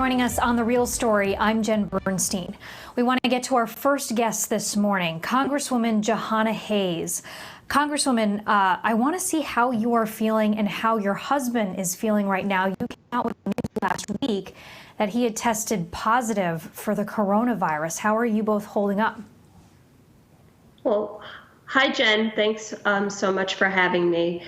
joining us on The Real Story. I'm Jen Bernstein. We want to get to our first guest this morning, Congresswoman Jahana Hayes. Congresswoman, I want to see how you are feeling and how your husband is feeling right now. You came out with news last week that he had tested positive for the coronavirus. How are you both holding up? Well, hi, Jen. Thanks so much for having me.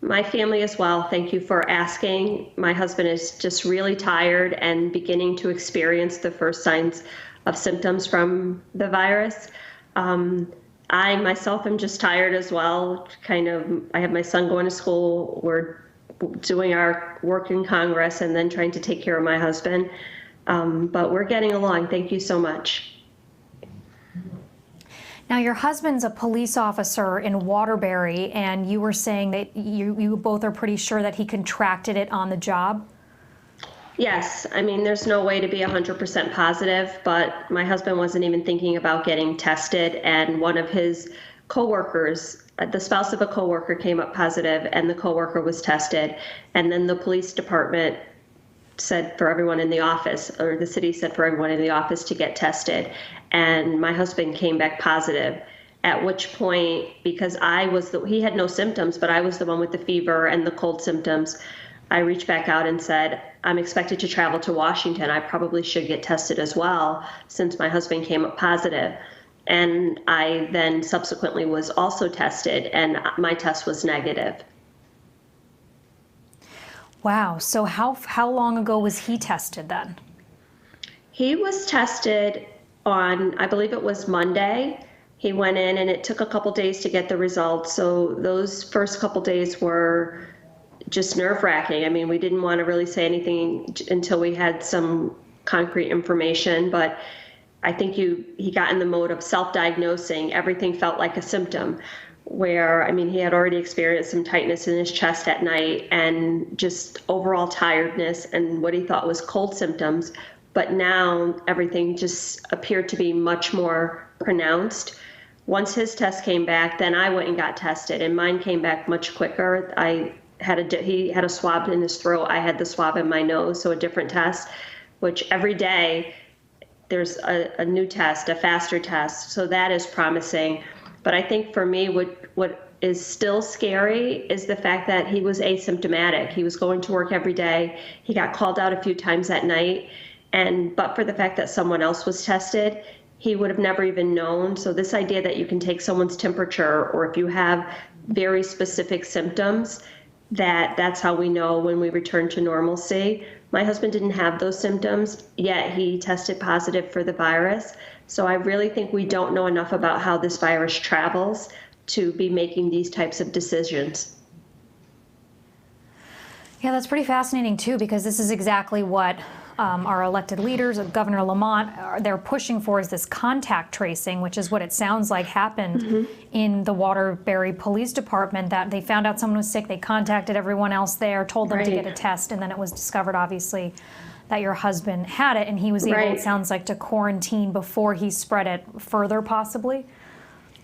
My family as well. Thank you for asking. My husband is just really tired and beginning to experience the first signs of symptoms from the virus. I myself am just tired as well. I have my son going to school. We're doing our work in Congress and then trying to take care of my husband. But we're getting along. Thank you so much. Now, your husband's a police officer in Waterbury, and you were saying that you both are pretty sure that he contracted it on the job? Yes. I mean, there's no way to be 100% positive, but my husband wasn't even thinking about getting tested, and one of his coworkers, the spouse of a coworker, came up positive, and the coworker was tested, and then the police department said for everyone in the office, or the city said for everyone in the office to get tested. And my husband came back positive, at which point, because he had no symptoms, but I was the one with the fever and the cold symptoms, I reached back out and said, I'm expected to travel to Washington. I probably should get tested as well, since my husband came up positive. And I then subsequently was also tested, and my test was negative. Wow. So how long ago was he tested then? He was tested on, I believe it was Monday. He went in and it took a couple days to get the results. So those first couple days were just nerve-wracking. I mean, we didn't want to really say anything until we had some concrete information, but I think he got in the mode of self-diagnosing. Everything felt like a symptom, where, I mean, he had already experienced some tightness in his chest at night and just overall tiredness and what he thought was cold symptoms. But now everything just appeared to be much more pronounced. Once his test came back, then I went and got tested, and mine came back much quicker. He had a swab in his throat. I had the swab in my nose, so a different test, which every day there's a new test, a faster test. So that is promising. But I think for me, what is still scary is the fact that he was asymptomatic. He was going to work every day. He got called out a few times at night. But for the fact that someone else was tested, he would have never even known. So this idea that you can take someone's temperature, or if you have very specific symptoms, that's how we know when we return to normalcy. My husband didn't have those symptoms, yet he tested positive for the virus. So I really think we don't know enough about how this virus travels to be making these types of decisions. Yeah, that's pretty fascinating too, because this is exactly what our elected leaders, Governor Lamont, they're pushing for, is this contact tracing, which is what it sounds like happened in the Waterbury Police Department, that they found out someone was sick, they contacted everyone else there, told them to get a test, and then it was discovered, obviously, that your husband had it, and he was able, it sounds like, to quarantine before he spread it further, possibly?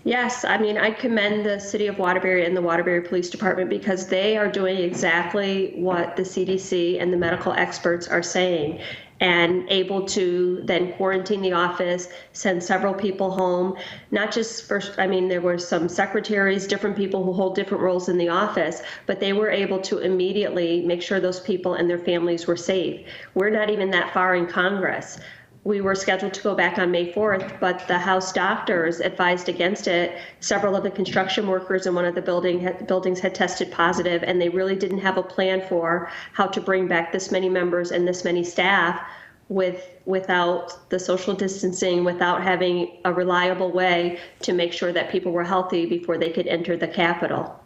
Yes, I mean, I commend the city of Waterbury and the Waterbury Police Department, because they are doing exactly what the CDC and the medical experts are saying, and able to then quarantine the office, send several people home, not just there were some secretaries, different people who hold different roles in the office, but they were able to immediately make sure those people and their families were safe. We're not even that far in Congress. We were scheduled to go back on May 4th, but the House doctors advised against it. Several of the construction workers in one of the buildings had tested positive, and they really didn't have a plan for how to bring back this many members and this many staff without the social distancing, without having a reliable way to make sure that people were healthy before they could enter the Capitol.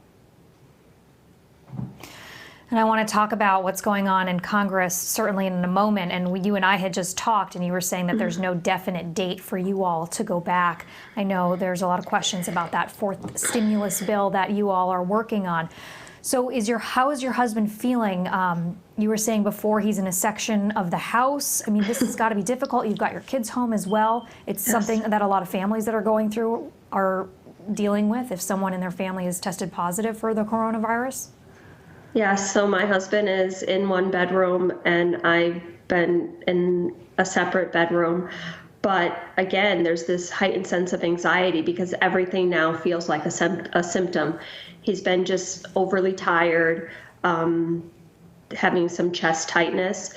And I want to talk about what's going on in Congress, certainly in a moment. And you and I had just talked, and you were saying that there's no definite date for you all to go back. I know there's a lot of questions about that fourth stimulus bill that you all are working on. So how is your husband feeling? You were saying before, he's in a section of the house. I mean, this has got to be difficult. You've got your kids home as well. It's something that a lot of families that are going through are dealing with, if someone in their family is tested positive for the coronavirus. Yes, so my husband is in one bedroom, and I've been in a separate bedroom. But again, there's this heightened sense of anxiety because everything now feels like a symptom. He's been just overly tired, having some chest tightness.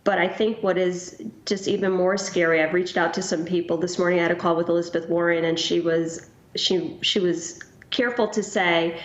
But I think what is just even more scary, I've reached out to some people. This morning I had a call with Elizabeth Warren, and she was careful to say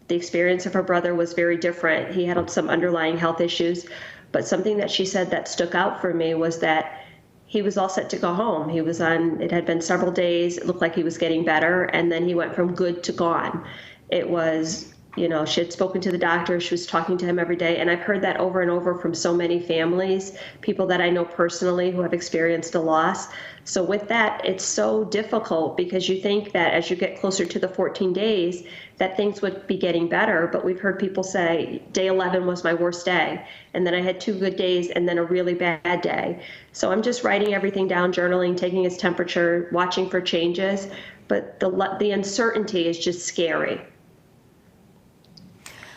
the experience of her brother was very different. He had some underlying health issues. But something that she said that stuck out for me was that he was all set to go home. It had been several days. It looked like he was getting better. And then he went from good to gone. It was, she had spoken to the doctor. She was talking to him every day. And I've heard that over and over from so many families, people that I know personally who have experienced a loss. So with that, it's so difficult because you think that as you get closer to the 14 days, that things would be getting better. But we've heard people say day 11 was my worst day. And then I had 2 good days and then a really bad day. So I'm just writing everything down, journaling, taking his temperature, watching for changes. But the uncertainty is just scary.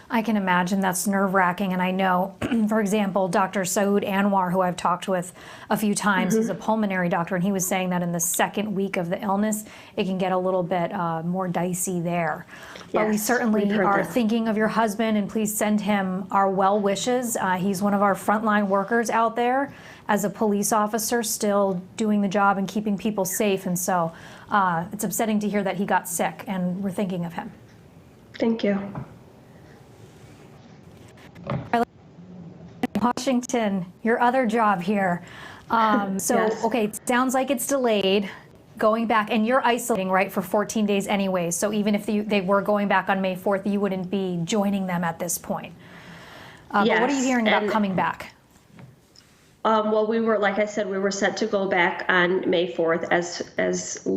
I can imagine that's nerve-wracking, and I know, for example, Dr. Saud Anwar, who I've talked with a few times, he's a pulmonary doctor, and he was saying that in the second week of the illness, it can get a little bit more dicey there. But we certainly are thinking of your husband, and please send him our well wishes. He's one of our frontline workers out there as a police officer, still doing the job and keeping people safe, and so it's upsetting to hear that he got sick, and we're thinking of him. Thank you. Washington, your other job here. Yes. Okay, it sounds like it's delayed going back, and you're isolating, right, for 14 days anyway. So even if they were going back on May 4th, you wouldn't be joining them at this point. But what are you hearing about coming back? Well, like I said, we were set to go back on May 4th as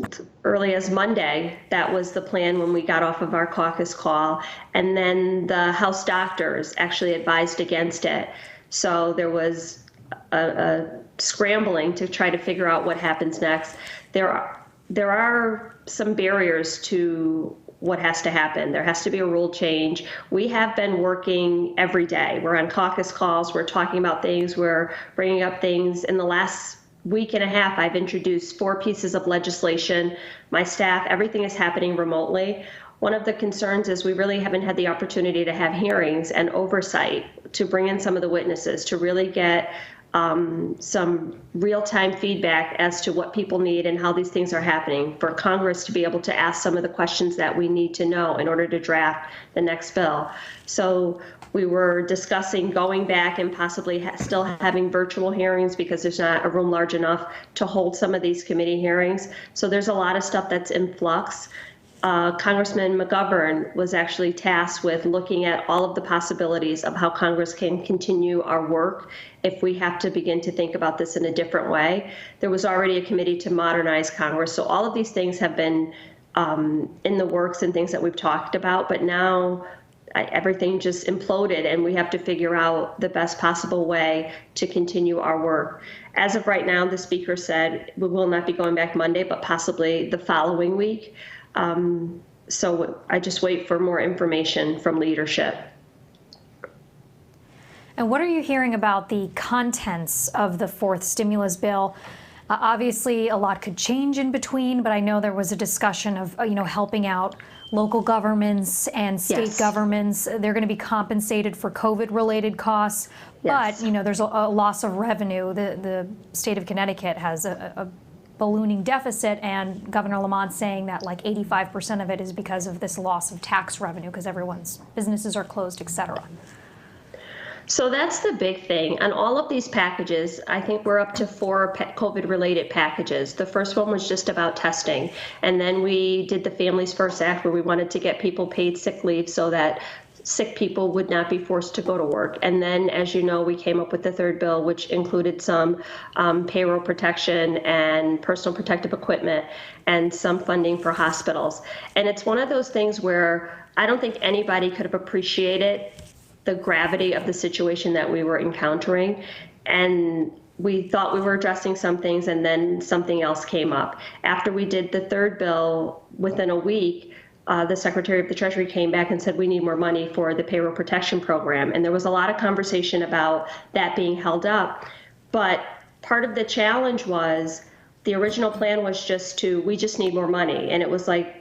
early as Monday. That was the plan when we got off of our caucus call. And then the House doctors actually advised against it. So there was a scrambling to try to figure out what happens next. There are some barriers to what has to happen. There has to be a rule change. We have been working every day. We're on caucus calls. We're talking about things. We're bringing up things. In the last week and a half, I've introduced 4 pieces of legislation. My staff, everything is happening remotely. One of the concerns is we really haven't had the opportunity to have hearings and oversight to bring in some of the witnesses to really get some real-time feedback as to what people need and how these things are happening, for Congress to be able to ask some of the questions that we need to know in order to draft the next bill. So we were discussing going back and possibly still having virtual hearings because there's not a room large enough to hold some of these committee hearings. So there's a lot of stuff that's in flux. Congressman McGovern was actually tasked with looking at all of the possibilities of how Congress can continue our work if we have to begin to think about this in a different way. There was already a committee to modernize Congress. So all of these things have been in the works and things that we've talked about, but now everything just imploded and we have to figure out the best possible way to continue our work. As of right now, the speaker said we will not be going back Monday, but possibly the following week. So I just wait for more information from leadership. And what are you hearing about the contents of the 4th stimulus bill? Obviously, a lot could change in between, but I know there was a discussion of, helping out local governments and state governments. They're going to be compensated for COVID-related costs, but, there's a loss of revenue. The state of Connecticut has a ballooning deficit, and Governor Lamont saying that like 85% of it is because of this loss of tax revenue because everyone's businesses are closed, et cetera. So that's the big thing. On all of these packages, I think we're up to 4 COVID-related packages. The first one was just about testing. And then we did the Families First Act where we wanted to get people paid sick leave so that sick people would not be forced to go to work. And then, as you know, we came up with the 3rd bill, which included some payroll protection and personal protective equipment and some funding for hospitals. And it's one of those things where I don't think anybody could have appreciated the gravity of the situation that we were encountering. And we thought we were addressing some things, and then something else came up. After we did the 3rd bill, within a week, the Secretary of the Treasury came back and said, we need more money for the payroll protection program. And there was a lot of conversation about that being held up. But part of the challenge was the original plan was we just need more money. And it was like,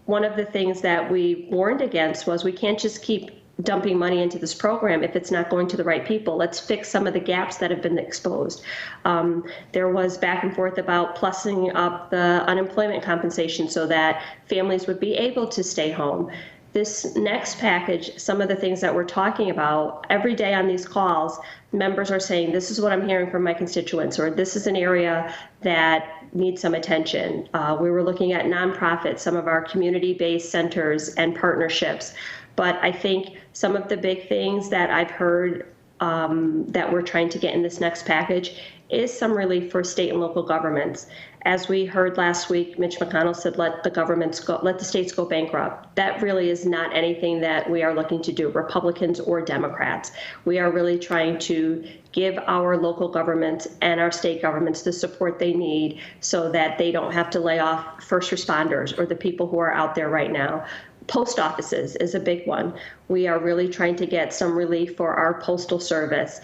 one of the things that we warned against was we can't just keep dumping money into this program if it's not going to the right people. Let's fix some of the gaps that have been exposed. There was back and forth about plussing up the unemployment compensation so that families would be able to stay home. This next package, some of the things that we're talking about every day on these calls, members are saying, this is what I'm hearing from my constituents, or this is an area that needs some attention. We were looking at nonprofits, some of our community-based centers and partnerships. But I think some of the big things that I've heard that we're trying to get in this next package is some relief for state and local governments. As we heard last week, Mitch McConnell said, let the states go bankrupt. That really is not anything that we are looking to do, Republicans or Democrats. We are really trying to give our local governments and our state governments the support they need so that they don't have to lay off first responders or the people who are out there right now. Post offices is a big one. We are really trying to get some relief for our postal service,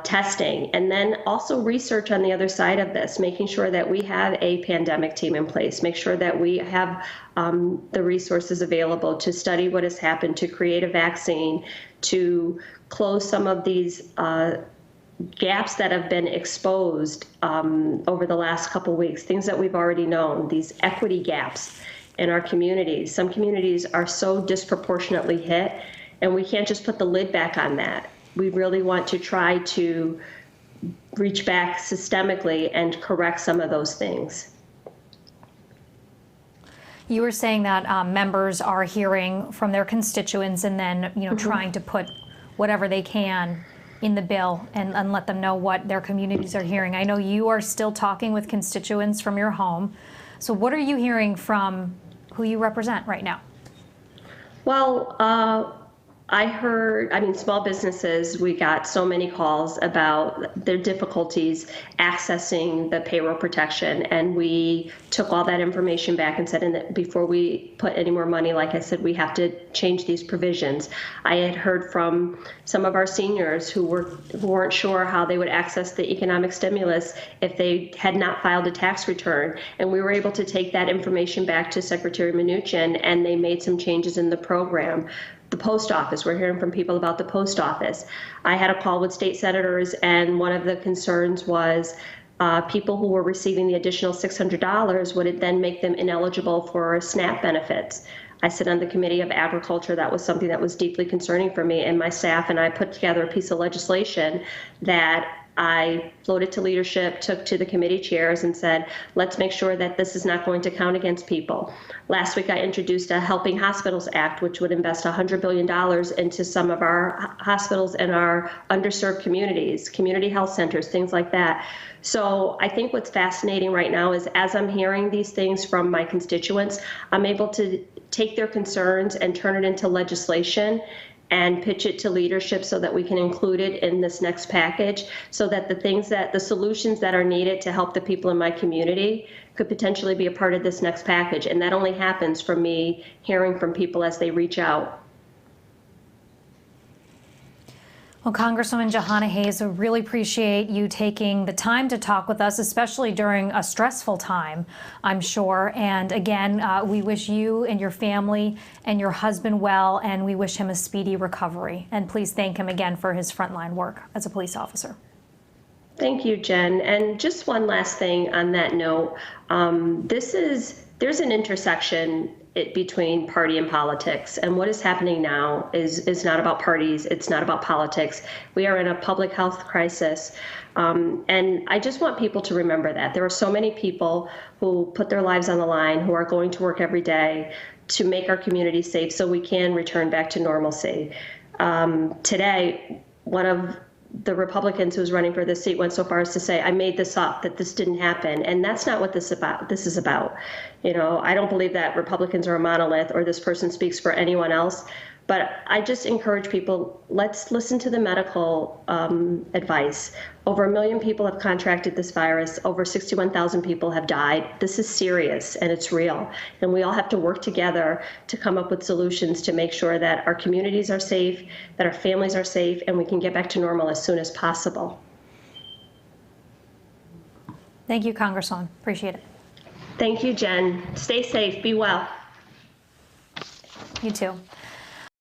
testing, and then also research on the other side of this, making sure that we have a pandemic team in place, make sure that we have the resources available to study what has happened, to create a vaccine, to close some of these gaps that have been exposed over the last couple weeks, things that we've already known, these equity gaps in our communities. Some communities are so disproportionately hit, and we can't just put the lid back on that. We really want to try to reach back systemically and correct some of those things. You were saying that members are hearing from their constituents and then, trying to put whatever they can in the bill and let them know what their communities are hearing. I know you are still talking with constituents from your home. So what are you hearing from who you represent right now? Well, I heard, small businesses, we got so many calls about their difficulties accessing the payroll protection. And we took all that information back and said, and before we put any more money, like I said, we have to change these provisions. I had heard from some of our seniors who weren't sure how they would access the economic stimulus if they had not filed a tax return. And we were able to take that information back to Secretary Mnuchin, and they made some changes in the program. The post office, we're hearing from people about the post office. I had a call with state senators, and one of the concerns was people who were receiving the additional $600, would it then make them ineligible for SNAP benefits? I sit on the Committee of Agriculture. That was something that was deeply concerning for me, and my staff and I put together a piece of legislation that I floated to leadership, took to the committee chairs, and said, let's make sure that this is not going to count against people. Last week, I introduced a Helping Hospitals Act, which would invest $100 billion into some of our hospitals and our underserved communities, community health centers, things like that. So I think what's fascinating right now is, as I'm hearing these things from my constituents, I'm able to take their concerns and turn it into legislation and pitch it to leadership so that we can include it in this next package, so that the solutions that are needed to help the people in my community could potentially be a part of this next package. And that only happens from me hearing from people as they reach out. Well, Congresswoman Jahana Hayes, I really appreciate you taking the time to talk with us, especially during a stressful time, I'm sure. And again, we wish you and your family and your husband well, and we wish him a speedy recovery. And please thank him again for his frontline work as a police officer. Thank you, Jen. And just one last thing on that note, there's an intersection between party and politics. And what is happening now is not about parties. It's not about politics. We are in a public health crisis. And I just want people to remember that. There are so many people who put their lives on the line, who are going to work every day to make our community safe so we can return back to normalcy. Today, one of the Republicans who's running for this seat went so far as to say, I made this up, that this didn't happen. And that's not what this is about. I don't believe that Republicans are a monolith or this person speaks for anyone else. But But I just encourage people, let's listen to the medical advice. Over 1 million people have contracted this virus. Over 61,000 people have died. This is serious and it's real. And we all have to work together to come up with solutions to make sure that our communities are safe, that our families are safe, and we can get back to normal as soon as possible. Thank you, Congresswoman. Appreciate it. Thank you, Jen. Stay safe. Be well. You too.